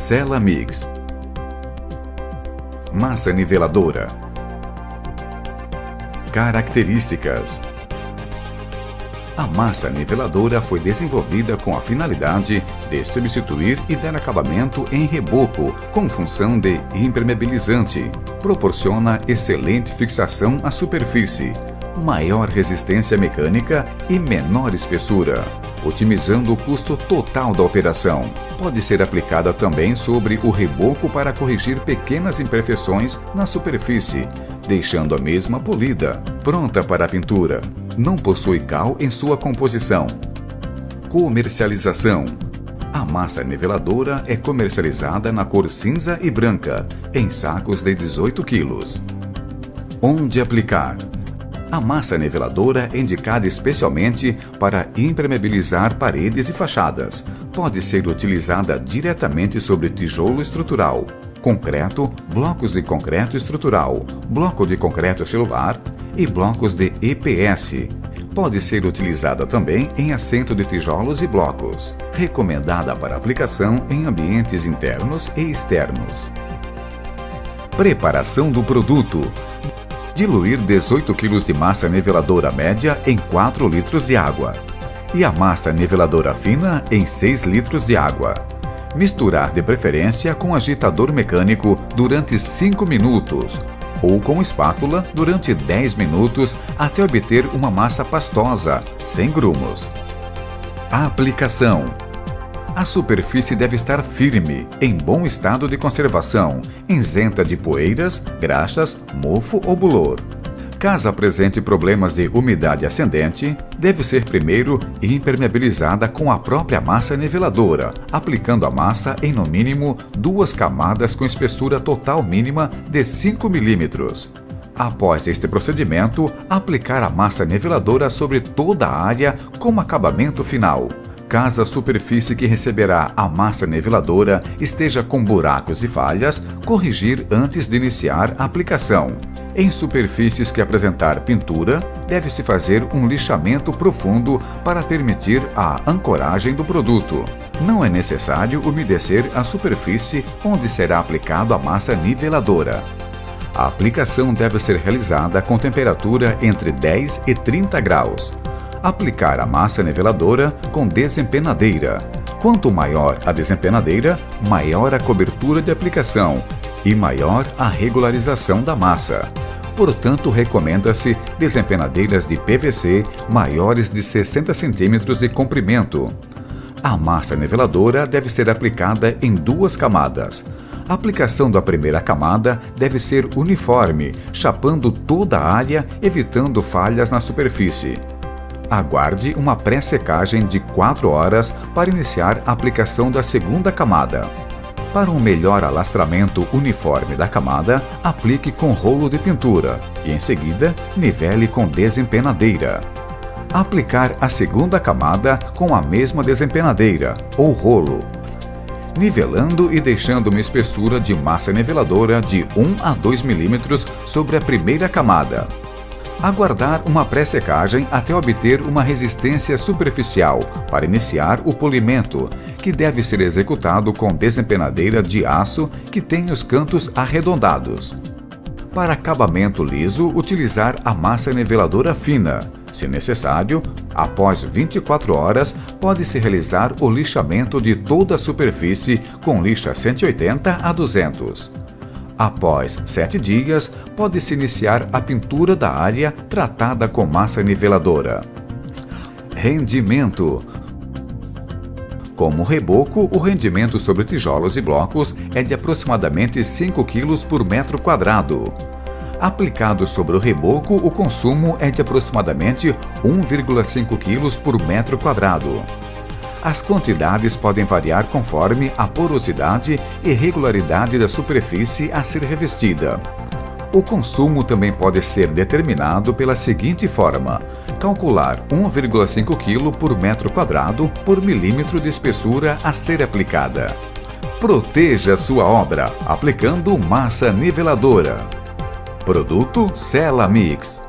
Celamix. Massa niveladora. Características. A massa niveladora foi desenvolvida com a finalidade de substituir e dar acabamento em reboco com função de impermeabilizante. Proporciona excelente fixação à superfície, maior resistência mecânica e menor espessura, otimizando o custo total da operação. Pode ser aplicada também sobre o reboco para corrigir pequenas imperfeições na superfície, deixando a mesma polida, pronta para a pintura. Não possui cal em sua composição. Comercialização. A massa niveladora é comercializada na cor cinza e branca, em sacos de 18 kg. Onde aplicar? A massa niveladora é indicada especialmente para impermeabilizar paredes e fachadas. Pode ser utilizada diretamente sobre tijolo estrutural, concreto, blocos de concreto estrutural, bloco de concreto celular e blocos de EPS. Pode ser utilizada também em assento de tijolos e blocos. Recomendada para aplicação em ambientes internos e externos. Preparação do produto. Diluir 18 kg de massa niveladora média em 4 litros de água e a massa niveladora fina em 6 litros de água. Misturar de preferência com agitador mecânico durante 5 minutos ou com espátula durante 10 minutos até obter uma massa pastosa, sem grumos. A aplicação. A superfície deve estar firme, em bom estado de conservação, isenta de poeiras, graxas, mofo ou bolor. Caso apresente problemas de umidade ascendente, deve ser primeiro impermeabilizada com a própria massa niveladora, aplicando a massa em no mínimo 2 camadas com espessura total mínima de 5 mm. Após este procedimento, aplicar a massa niveladora sobre toda a área como acabamento final. Caso a superfície que receberá a massa niveladora esteja com buracos e falhas, corrigir antes de iniciar a aplicação. Em superfícies que apresentar pintura, deve-se fazer um lixamento profundo para permitir a ancoragem do produto. Não é necessário umedecer a superfície onde será aplicado a massa niveladora. A aplicação deve ser realizada com temperatura entre 10 e 30 graus. Aplicar a massa niveladora com desempenadeira. Quanto maior a desempenadeira, maior a cobertura de aplicação e maior a regularização da massa. Portanto, recomenda-se desempenadeiras de PVC maiores de 60 cm de comprimento. A massa niveladora deve ser aplicada em 2 camadas. A aplicação da primeira camada deve ser uniforme, chapando toda a área, evitando falhas na superfície. Aguarde uma pré-secagem de 4 horas para iniciar a aplicação da segunda camada. Para um melhor alastramento uniforme da camada, aplique com rolo de pintura e, em seguida, nivele com desempenadeira. Aplicar a segunda camada com a mesma desempenadeira ou rolo, nivelando e deixando uma espessura de massa niveladora de 1 a 2 mm sobre a primeira camada. Aguardar uma pré-secagem até obter uma resistência superficial para iniciar o polimento, que deve ser executado com desempenadeira de aço que tem os cantos arredondados. Para acabamento liso, utilizar a massa niveladora fina. Se necessário, após 24 horas, pode-se realizar o lixamento de toda a superfície com lixa 180 a 200. Após 7 dias, pode-se iniciar a pintura da área tratada com massa niveladora. Rendimento. Como reboco, o rendimento sobre tijolos e blocos é de aproximadamente 5 kg por metro quadrado. Aplicado sobre o reboco, o consumo é de aproximadamente 1,5 kg por metro quadrado. As quantidades podem variar conforme a porosidade e regularidade da superfície a ser revestida. O consumo também pode ser determinado pela seguinte forma: calcular 1,5 kg por metro quadrado por milímetro de espessura a ser aplicada. Proteja sua obra aplicando massa niveladora. Produto Celamix.